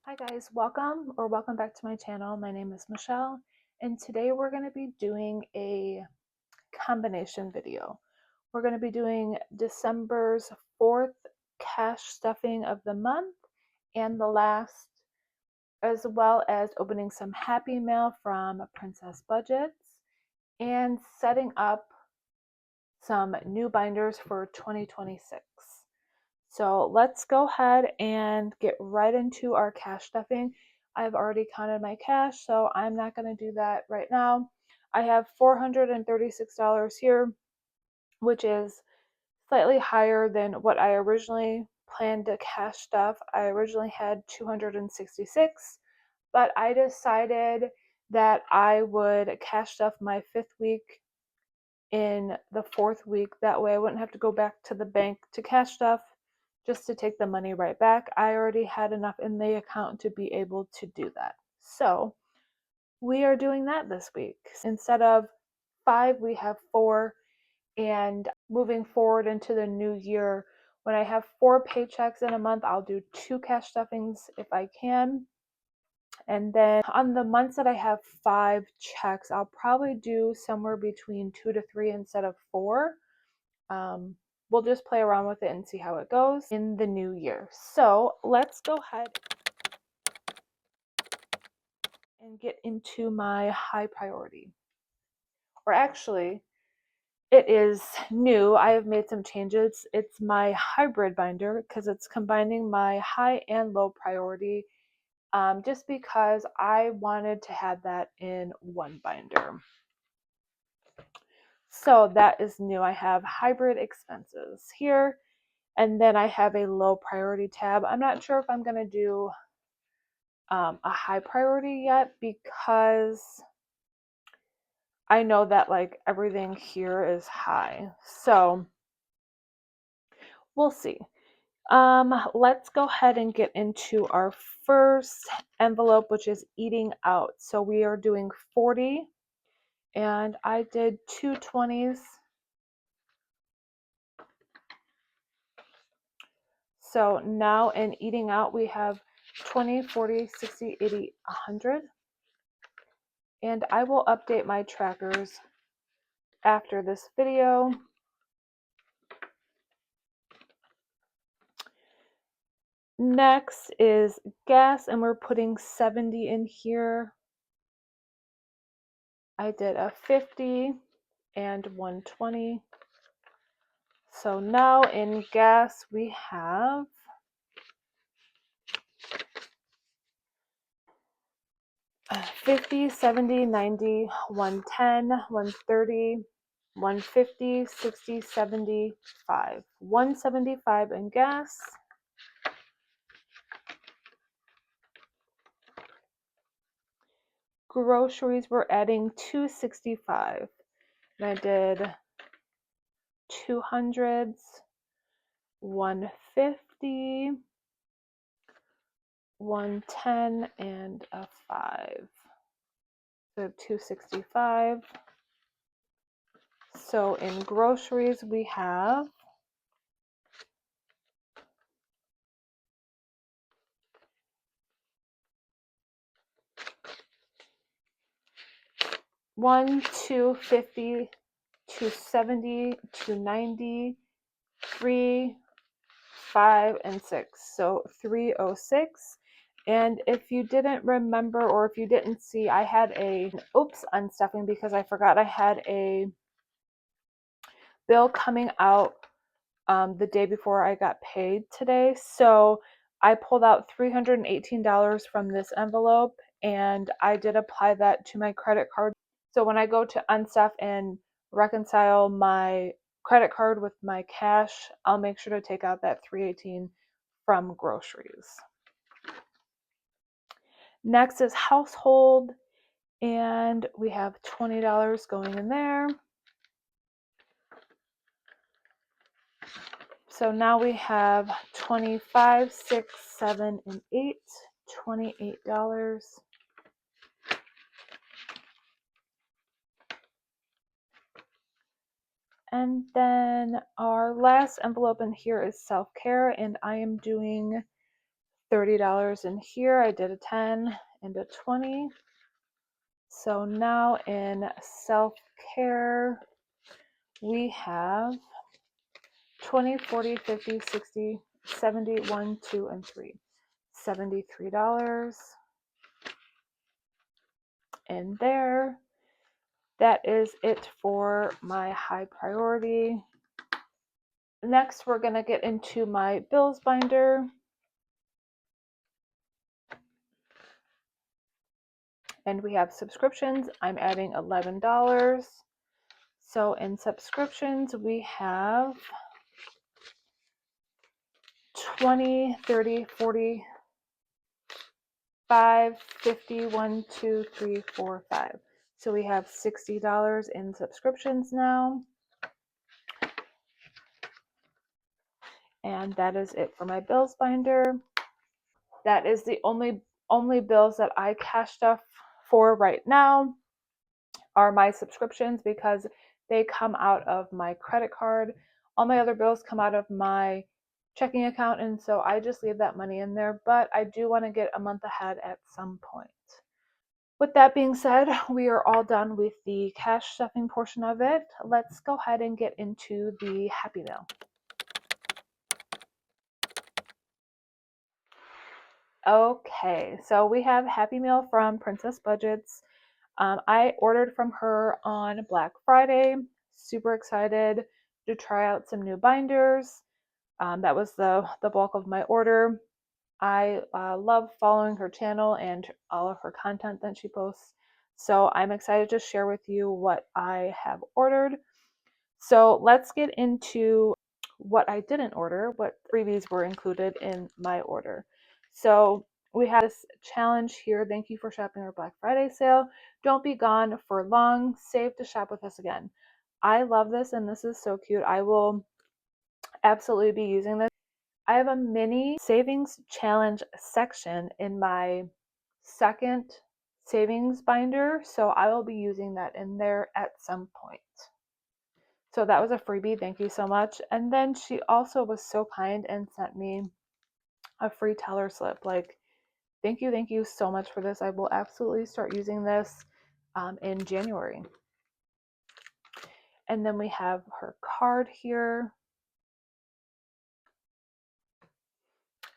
Hi guys, welcome back to my channel. My name is Michelle, and today we're going to be doing a combination video. We're going to be doing December's 4th cash stuffing of the month and the last, as well as opening some Happy Mail from Princess Budgets and setting up some new binders for 2026. So let's go ahead and get right into our cash stuffing. I've already counted my cash, so I'm not going to do that right now. I have $436 here, which is slightly higher than what I originally planned to cash stuff. I originally had 266, but I decided that I would cash stuff my 5th week in the 4th week. That way I wouldn't have to go back to the bank to cash stuff just to take the money right back. I already had enough in the account to be able to do that. So we are doing that this week. Instead of 5, we have 4. And moving forward into the new year, when I have 4 paychecks in a month, I'll do 2 cash stuffings if I can. And then on the months that I have 5 checks, I'll probably do somewhere between 2 to 3 instead of 4. We'll just play around with it and see how it goes in the new year. So let's go ahead and get into my high priority. Or actually, it is new. I have made some changes. It's my hybrid binder because it's combining my high and low priority, just because I wanted to have that in one binder. So that is new. I have hybrid expenses here, and then I have a low priority tab. I'm not sure if I'm going to do a high priority yet because I know that like everything here is high. So we'll see. Let's go ahead and get into our first envelope, which is eating out. So we are doing 40, and I did 2 20s. So now in eating out, we have 20, 40, 60, 80, 100. And I will update my trackers after this video. Next is gas, and we're putting 70 in here. I did a 50 and 120. So now in gas we have $50, $70, $90, $110, $130, $150, $60, $75, $175 in gas. Groceries, we're adding $265. And I did 200s, 150, 110, and a 5. So 265. So in groceries we have $1, $250, $270, $290, $3, $5, and $6. So $306. And if you didn't remember, or if you didn't see, I had an unstuffing because I forgot I had a bill coming out the day before I got paid today. So I pulled out $318 from this envelope, and I did apply that to my credit card. So when I go to unstuff and reconcile my credit card with my cash, I'll make sure to take out that $318 from groceries. Next is household, and we have $20 going in there. So now we have 25, 6, 7, and 8, $28. And then our last envelope in here is self-care, and I am doing $30 in here. I did a 10 and a 20. So now in self-care, we have 20, 40, 50, 60, 70, 1, 2, and 3. $73 in there. That is it for my high priority. Next, we're going to get into my bills binder. And we have subscriptions. I'm adding $11. So in subscriptions, we have 20, 30, 40, 5, 50, 1, 2, 3, 4, 5. So we have $60 in subscriptions now. And that is it for my bills binder. That is the only bills that I cashed up for right now are my subscriptions, because they come out of my credit card. All my other bills come out of my checking account, and so I just leave that money in there, but I do want to get a month ahead at some point. With that being said, we are all done with the cash stuffing portion of it. Let's go ahead and get into the Happy Meal. Okay, so we have Happy Meal from Princess Budgets. I ordered from her on Black Friday. Super excited to try out some new binders. That was the bulk of my order. I love following her channel and all of her content that she posts. So I'm excited to share with you what I have ordered. So let's get into what I didn't order, what freebies were included in my order. So we had this challenge here. Thank you for shopping our Black Friday sale. Don't be gone for long. Save to shop with us again. I love this, and this is so cute. I will absolutely be using this. I have a mini savings challenge section in my second savings binder, so I will be using that in there at some point. So that was a freebie. Thank you so much. And then she also was so kind and sent me a free teller slip. Like, thank you so much for this. I will absolutely start using this in January. And then we have her card here.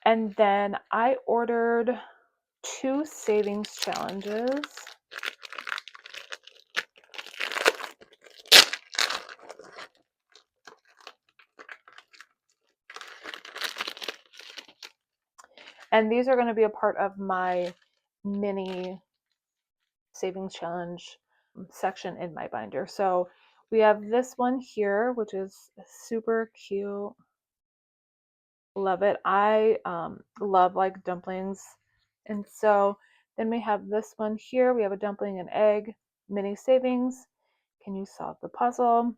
And then I ordered 2 savings challenges. And these are going to be a part of my mini savings challenge section in my binder. So we have this one here, which is super cute. Love it. I love like dumplings. And so then we have this one here. We have a dumpling and egg mini savings. Can you solve the puzzle?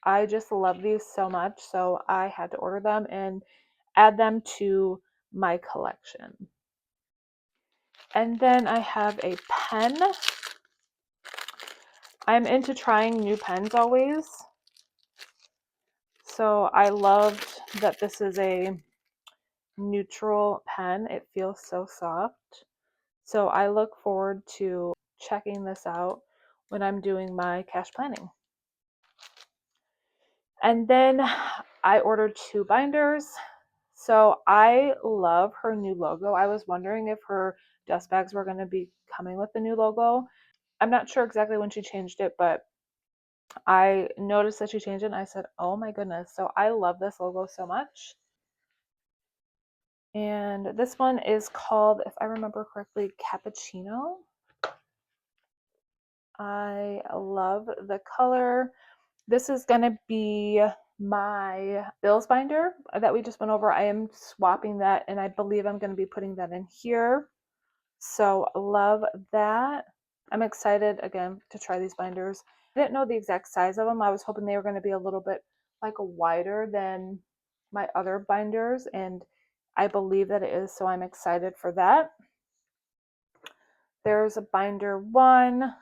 I just love these so much, so I had to order them and add them to my collection. And then I have a pen. I'm into trying new pens always. So I loved that this is a neutral pen. It feels so soft. So I look forward to checking this out when I'm doing my cash planning. And then I ordered 2 binders. So I love her new logo. I was wondering if her dust bags were going to be coming with the new logo. I'm not sure exactly when she changed it, but I noticed that she changed it and I said, oh my goodness. So I love this logo so much. And this one is called, if I remember correctly, Cappuccino. I love the color. This is going to be my bills binder that we just went over. I am swapping that, and I believe I'm going to be putting that in here. So love that. I'm excited again to try these binders. I didn't know the exact size of them. I was hoping they were going to be a little bit like wider than my other binders, and I believe that it is, so I'm excited for that. There's a binder 1,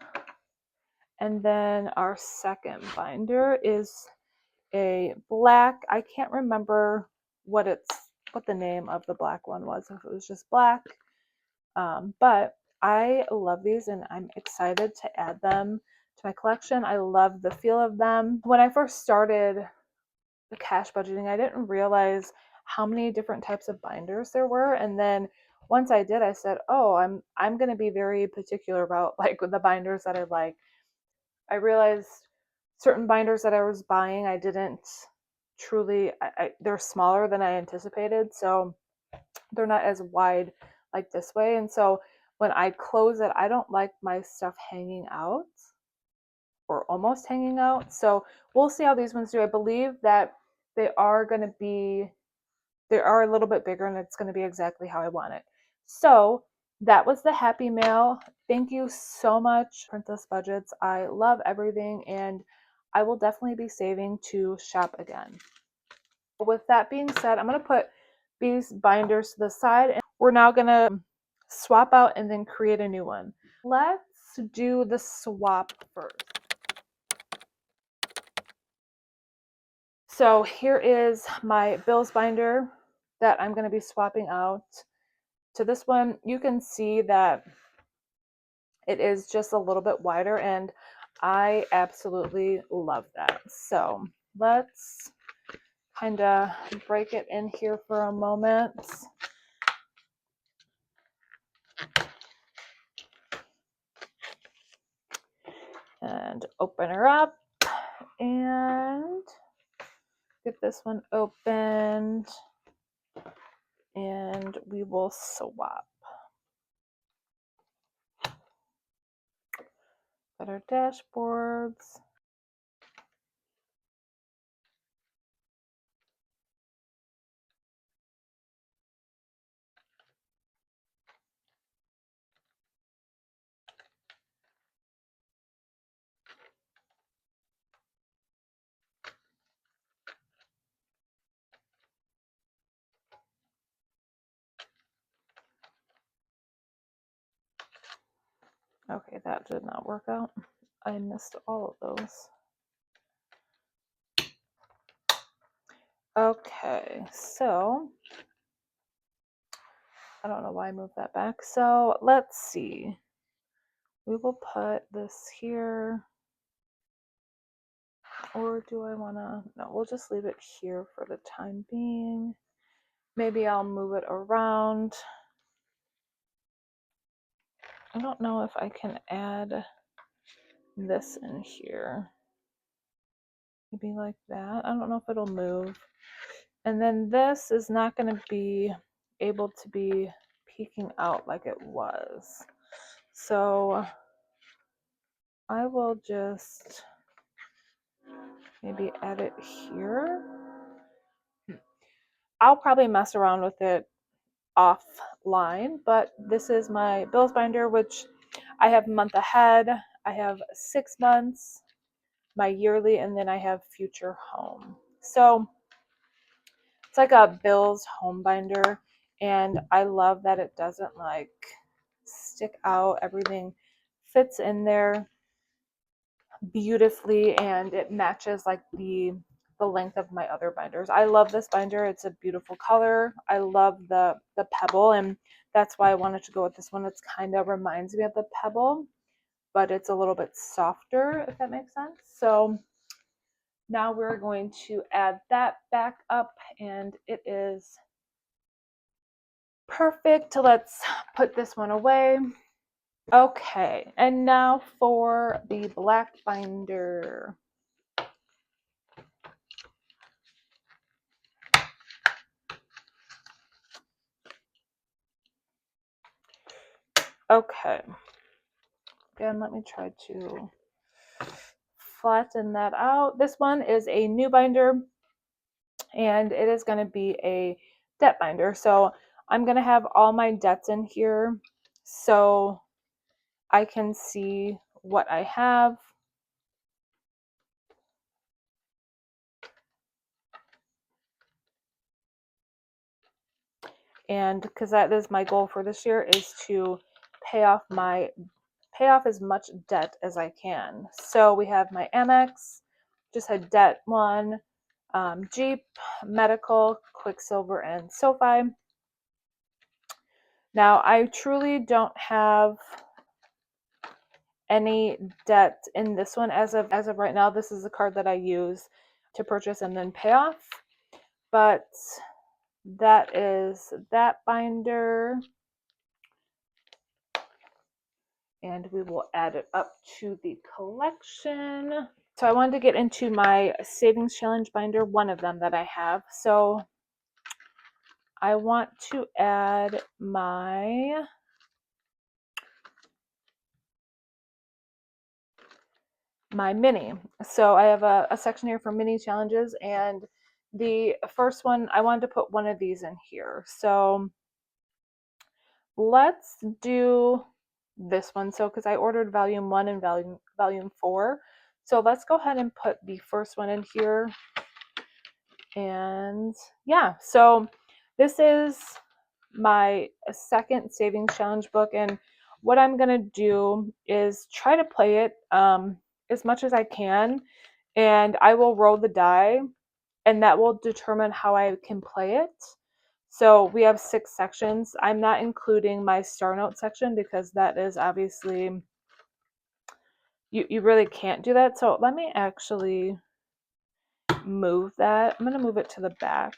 and then our second binder is a black, I can't remember what it's what the name of the black one was, if it was just black. But I love these and I'm excited to add them to my collection. I love the feel of them. When I first started the cash budgeting, I didn't realize how many different types of binders there were. And then once I did, I said, oh, I'm going to be very particular about like the binders that I like. I realized certain binders that I was buying, I didn't truly, they're smaller than I anticipated. So they're not as wide like this way. And so when I close it, I don't like my stuff hanging out or almost hanging out. So we'll see how these ones do. I believe that they are going to be, they are a little bit bigger and it's going to be exactly how I want it. So that was the happy mail. Thank you so much, Princess Budgets. I love everything and I will definitely be saving to shop again. With that being said, I'm going to put these binders to the side and we're now going to swap out and then create a new one. Let's do the swap first. So here is my bills binder that I'm going to be swapping out to this one. You can see that it is just a little bit wider and I absolutely love that. So let's kind of break it in here for a moment. And open her up and get this one opened and we will swap. Got our dashboards. Okay, that did not work out. I missed all of those. Okay, so I don't know why I moved that back. So let's see. We will put this here. Or do I want to? No, we'll just leave it here for the time being. Maybe I'll move it around. I don't know if I can add this in here. Maybe like that. I don't know if it'll move. And then this is not going to be able to be peeking out like it was. So I will just maybe add it here. I'll probably mess around with it offline, but this is my bills binder, which I have month ahead. I have 6 months, my yearly, and then I have future home. So it's like a bills home binder, and I love that it doesn't like stick out. Everything fits in there beautifully and it matches like the length of my other binders. I love this binder. It's a beautiful color. I love the pebble, and that's why I wanted to go with this one. It's kind of reminds me of the pebble, but it's a little bit softer, if that makes sense. So now we're going to add that back up and it is perfect. Let's put this one away. Okay, and now for the black binder. Okay, again, let me try to flatten that out. This one is a new binder and it is going to be a debt binder. So I'm going to have all my debts in here so I can see what I have. And because that is my goal for this year, is to pay off as much debt as I can. So we have my Amex, just had debt one, Jeep, Medical, Quicksilver, and SoFi. Now, I truly don't have any debt in this one as of right now. This is the card that I use to purchase and then pay off. But that is that binder. And we will add it up to the collection. So I wanted to get into my savings challenge binder, one of them that I have. So I want to add my mini. So I have a section here for mini challenges, and the first one, I wanted to put one of these in here. So let's do this one. So because I ordered volume 1 and volume 4. So let's go ahead and put the first one in here. And yeah, so this is my second savings challenge book, and what I'm gonna do is try to play it as much as I can, and I will roll the die, and that will determine how I can play it. So we have 6 sections. I'm not including my star note section because that is obviously, you really can't do that. So let me actually move that. I'm going to move it to the back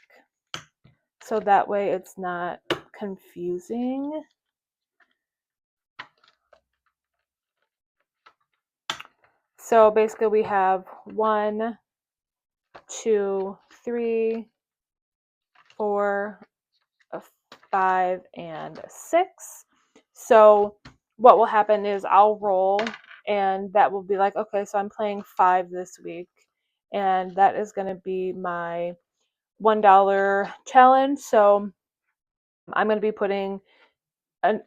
so that way it's not confusing. So basically we have 1, 2, 3, 4, 5, and 6. So what will happen is I'll roll, and that will be like, okay, so I'm playing 5 this week, and that is going to be my $1 challenge. So I'm going to be putting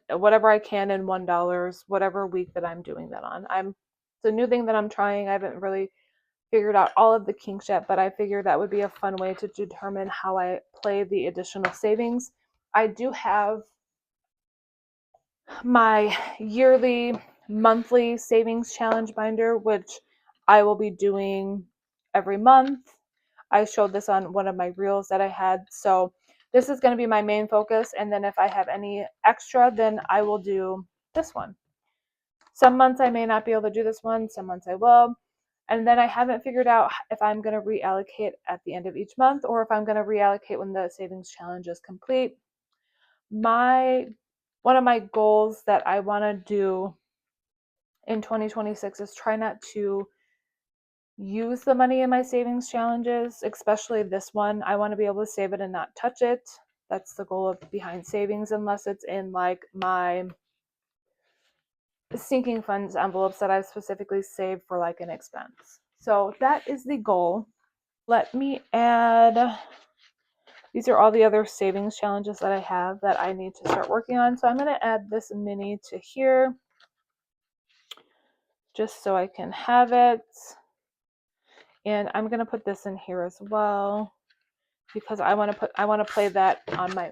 whatever I can in $1 whatever week that I'm doing that on. It's a new thing that I'm trying. I haven't really figured out all of the kinks yet, but I figured that would be a fun way to determine how I play the additional savings. I do have my yearly, monthly savings challenge binder, which I will be doing every month. I showed this on one of my reels that I had. So this is going to be my main focus. And then if I have any extra, then I will do this one. Some months I may not be able to do this one. Some months I will. And then I haven't figured out if I'm going to reallocate at the end of each month or if I'm going to reallocate when the savings challenge is complete. One of my goals that I want to do in 2026 is try not to use the money in my savings challenges, especially this one. I want to be able to save it and not touch it. That's the goal of behind savings, unless it's in like my sinking funds envelopes that I've specifically saved for like an expense. So that is the goal. Let me add, these are all the other savings challenges that I have that I need to start working on. So I'm going to add this mini to here just so I can have it. And I'm going to put this in here as well because I want to play that on my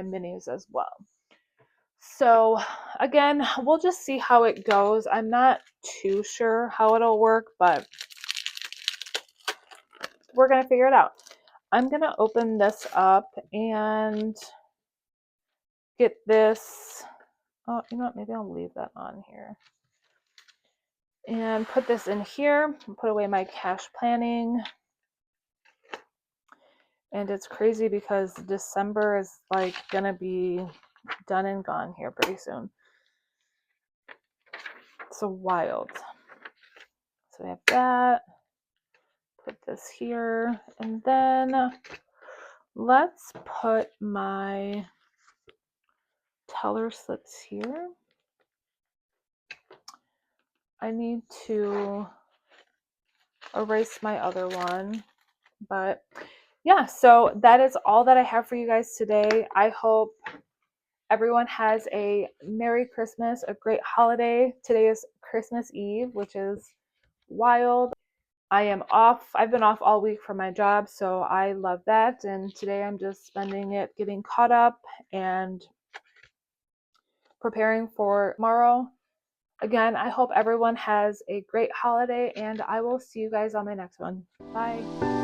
minis as well. So again, we'll just see how it goes. I'm not too sure how it'll work, but we're going to figure it out. I'm going to open this up and get this. Oh, you know what? Maybe I'll leave that on here. And put this in here. Put away my cash planning. And it's crazy because December is like going to be done and gone here pretty soon. So wild. So we have that. Put this here. And then let's put my teller slips here. I need to erase my other one. But yeah, so that is all that I have for you guys today. I hope everyone has a Merry Christmas, a great holiday. Today is Christmas Eve, which is wild. I am off. I've been off all week from my job, so I love that. And today I'm just spending it getting caught up and preparing for tomorrow. Again, I hope everyone has a great holiday, and I will see you guys on my next one. Bye.